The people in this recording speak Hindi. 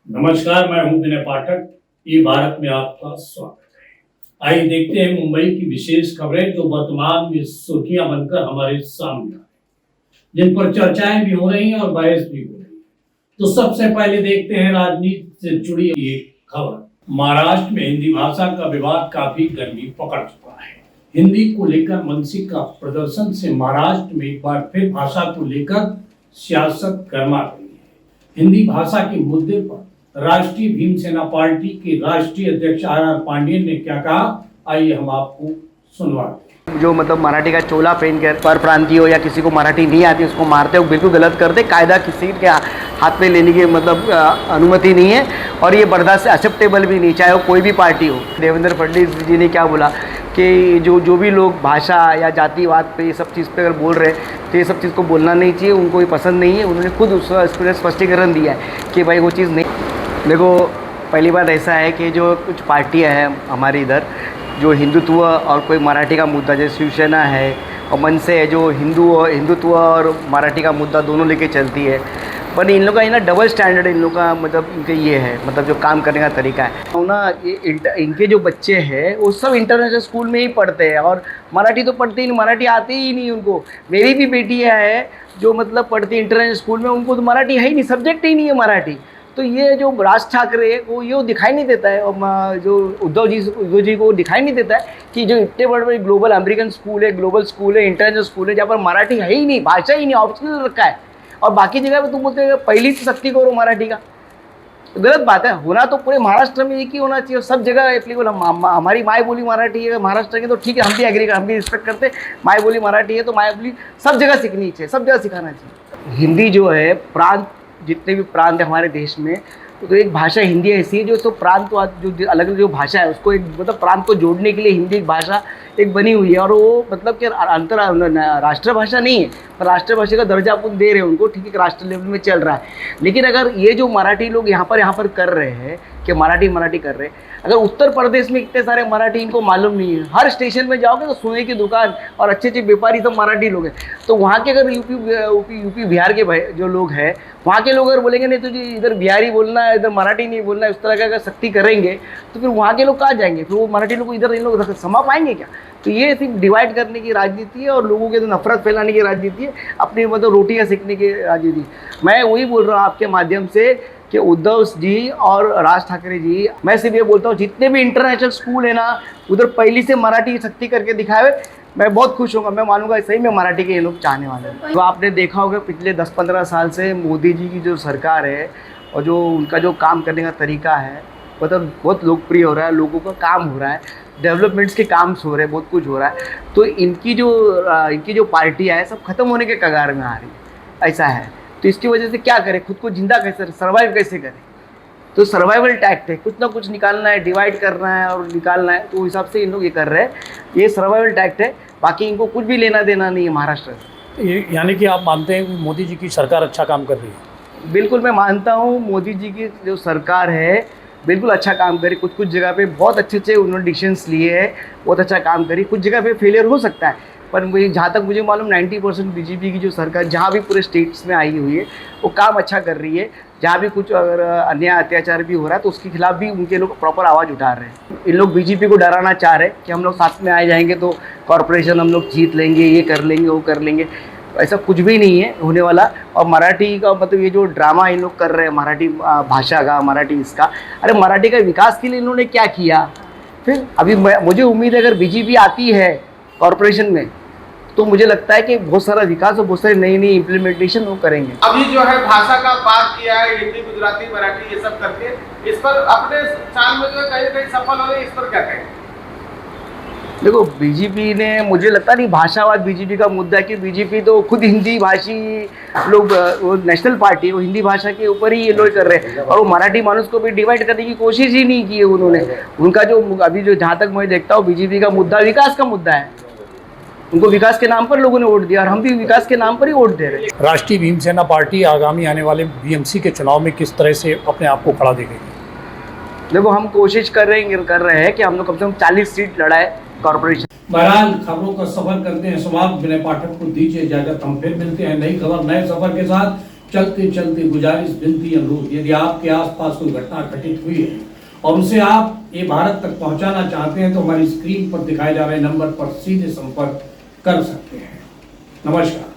नमस्कार, मैं हूं विनय पाठक। ये भारत में आपका स्वागत है। आइए देखते हैं मुंबई की विशेष खबरें जो वर्तमान में सुर्खियां बनकर हमारे सामने आ रही, जिन पर चर्चाएं भी हो रही हैं और बहस भी हो रही है। तो सबसे पहले देखते हैं राजनीति से जुड़ी एक खबर। महाराष्ट्र में हिंदी भाषा का विवाद काफी गर्मी पकड़ चुका है। हिंदी को लेकर मनसी का प्रदर्शन से महाराष्ट्र में एक बार फिर भाषा को लेकर सियासत गर्मा गई है। हिंदी भाषा के मुद्दे पर राष्ट्रीय भीम सेना पार्टी के राष्ट्रीय अध्यक्ष आर पांडेयन ने क्या कहा, आइए हम आपको सुनवाते हैं। जो मतलब मराठी का चोला पहन कर पर प्रांतीय हो या किसी को मराठी नहीं आती उसको मारते हो, बिल्कुल गलत करते। कायदा किसी के हाथ में लेने की मतलब अनुमति नहीं है और ये बर्दाश्त एक्सेप्टेबल भी नहीं, चाहे वो कोई भी पार्टी हो। देवेंद्र फडणवीस जी ने क्या बोला कि जो भी लोग भाषा या जातिवाद पे ये सब चीज़ पे अगर बोल रहे हैं तो ये सब चीज़ को बोलना नहीं चाहिए, उनको ये पसंद नहीं है। उन्होंने खुद उसका स्पष्टीकरण दिया है कि भाई वो चीज़ नहीं। देखो, पहली बात ऐसा है कि जो कुछ पार्टियां हैं हमारे इधर जो हिंदुत्व और कोई मराठी का मुद्दा, जैसे शिवसेना है और मनसे है, जो हिंदुत्व और मराठी का मुद्दा दोनों लेके चलती है। पर इन लोगों का ना डबल स्टैंडर्ड इन लोगों का मतलब इनके ये है, मतलब जो काम करने का तरीका है तो ना, इनके जो बच्चे हैं वो सब इंटरनेशनल स्कूल में ही पढ़ते हैं और मराठी तो पढ़ते ही नहीं, मराठी आती ही नहीं उनको। मेरी भी बेटियाँ है जो मतलब पढ़ती इंटरनेशनल स्कूल में, उनको तो मराठी है ही नहीं, सब्जेक्ट ही नहीं है मराठी। तो ये जो राज ठाकरे है वो ये दिखाई नहीं देता है और जो उद्धव जी को दिखाई नहीं देता है कि जो इतने बड़े बड़े ग्लोबल अमेरिकन स्कूल है, ग्लोबल स्कूल है, इंटरनेशनल स्कूल है, जहाँ पर मराठी है ही नहीं, भाषा ही नहीं, ऑप्शनल रखा है। और बाकी जगह पे तुम बोलते हैं पहली सख्ती करो मराठी का, तो गलत बात है। होना तो पूरे महाराष्ट्र में एक ही होना चाहिए, सब जगह एप्लीकेबल। हमारी माई बोली मराठी है महाराष्ट्र की, तो ठीक है, हम भी एग्री, हम भी रिस्पेक्ट करते। माई बोली मराठी है तो माई बोली सब जगह सीखनी चाहिए, सब जगह सिखाना चाहिए। हिंदी जो है प्रांत, जितने भी प्रांत है हमारे देश में, तो एक भाषा हिंदी ऐसी है जो तो प्रांत जो अलग अलग जो भाषा है उसको एक मतलब प्रांत को जोड़ने के लिए हिंदी एक भाषा एक बनी हुई है। और वो मतलब कि राष्ट्रभाषा नहीं है, पर राष्ट्रभाषा का दर्जा अपन दे रहे हैं उनको, ठीक है, राष्ट्र लेवल में चल रहा है। लेकिन अगर ये जो मराठी लोग यहाँ पर कर रहे हैं कि मराठी कर रहे हैं, अगर उत्तर प्रदेश में इतने सारे मराठी इनको मालूम नहीं है, हर स्टेशन में जाओगे तो सोने की दुकान और अच्छे अच्छे व्यापारी सब मराठी लोग हैं। तो वहाँ के अगर यूपी बिहार के जो लोग हैं, वहाँ के लोग अगर बोलेंगे नहीं तुझे इधर बिहारी बोलना है, इधर मराठी नहीं बोलना है, उस तरह का अगर सख्ती करेंगे तो फिर वहाँ के लोग कहाँ जाएंगे? फिर वो मराठी लोग इधर इन लोग समा पाएंगे क्या? तो ये सिर्फ डिवाइड करने की राजनीति है और लोगों के तो नफरत फैलाने की राजनीति है, अपनी मतलब रोटियाँ सेकने की राजनीति। मैं वही बोल रहा हूँ आपके माध्यम से कि उद्धव जी और राज ठाकरे जी, मैं सिर्फ ये बोलता हूँ जितने भी इंटरनेशनल स्कूल है ना, उधर पहली से मराठी सख्ती करके दिखाए, मैं बहुत खुश होऊंगा। मैं मानूंगा सही में मराठी के ये लोग चाहने वाले हैं। तो आपने देखा होगा पिछले 10-15 साल से मोदी जी की जो सरकार है और जो उनका जो काम करने का तरीका है मतलब बहुत लोकप्रिय हो रहा है, लोगों का काम हो रहा है, डेवलपमेंट्स के काम हो रहे हैं, बहुत कुछ हो रहा है। तो इनकी जो पार्टियाँ है सब खत्म होने के कगार में आ रही है, ऐसा है। तो इसकी वजह से क्या करें, खुद को जिंदा कैसे, सर्वाइव कैसे करें? तो सर्वाइवल टैक्ट है, कुछ ना कुछ निकालना है, डिवाइड करना है और निकालना है। तो उस हिसाब से इन लोग ये कर रहे हैं, ये सर्वाइवल टैक्ट है, बाकी इनको कुछ भी लेना देना नहीं है महाराष्ट्र से। यानी कि आप मानते हैं कि मोदी जी की सरकार अच्छा काम कर रही है? बिल्कुल, मैं मानता हूँ मोदी जी की जो सरकार है बिल्कुल अच्छा काम करी। कुछ जगह पे बहुत अच्छे उन्होंने डिसीजंस लिए हैं, बहुत अच्छा काम करी। कुछ जगह पे फेलियर हो सकता है, पर मुझे जहाँ तक मुझे मालूम 90% बीजेपी की जो सरकार जहाँ भी पूरे स्टेट्स में आई हुई है वो काम अच्छा कर रही है। जहाँ भी कुछ अगर अन्याय अत्याचार भी हो रहा है तो उसके खिलाफ भी उनके लोग प्रॉपर आवाज़ उठा रहे हैं। इन लोग बीजेपी को डराना चाह रहे हैं कि हम लोग साथ में आ जाएंगे तो कॉरपोरेशन हम लोग जीत लेंगे, ये कर लेंगे, वो कर लेंगे। ऐसा कुछ भी नहीं है होने वाला। और मराठी का मतलब ये जो ड्रामा इन लोग कर रहे हैं मराठी भाषा का, मराठी इसका, अरे मराठी का विकास के लिए इन्होंने क्या किया? फिर अभी मुझे उम्मीद है अगर बीजेपी आती है कॉरपोरेशन में तो मुझे लगता है कि बहुत सारा विकास और बहुत सारी नई इम्प्लीमेंटेशन वो करेंगे। अभी जो है भाषा का बात किया है, हिंदी, गुजराती, मराठी ये सब करके, इस पर अपने चाल में जो है कहीं कहीं सफल हो गए, इस पर क्या कहें? देखो, बीजेपी ने, मुझे लगता नहीं भाषावाद बीजेपी का मुद्दा है कि बीजेपी तो खुद हिंदी भाषी लोग, वो नेशनल पार्टी है, वो हिंदी भाषा के ऊपर ही ये लोग कर रहे हैं और वो मराठी मानुस को भी डिवाइड करने की कोशिश ही नहीं की है उन्होंने। उनका जो अभी जो जहाँ तक मैं देखता हूँ बीजेपी का मुद्दा विकास का मुद्दा है। उनको विकास के नाम पर लोगों ने वोट दिया और हम भी विकास के नाम पर ही वोट दे रहे हैं। राष्ट्रीय भीम सेना पार्टी आगामी आने वाले बीएमसी के चुनाव में किस तरह से अपने आप को खड़ा देखेगी? देखो, हम कोशिश कर रहे हैं कि हम लोग कम से कम 40 सीट लड़ाए कॉर्पोरेशन। बहरहाल खबरों का सफर करते हैं समाप्त। विनय पाठक को दीजिए इजाजत, हम फिर मिलते हैं नई खबर नए सफर के साथ। चलते चलते गुजारिश, विनती, अनुरोध, यदि आपके आसपास कोई घटना घटित हुई है और उसे आप ये भारत तक पहुंचाना चाहते हैं तो हमारी स्क्रीन पर दिखाए जा रहे नंबर पर सीधे संपर्क कर सकते हैं। नमस्कार।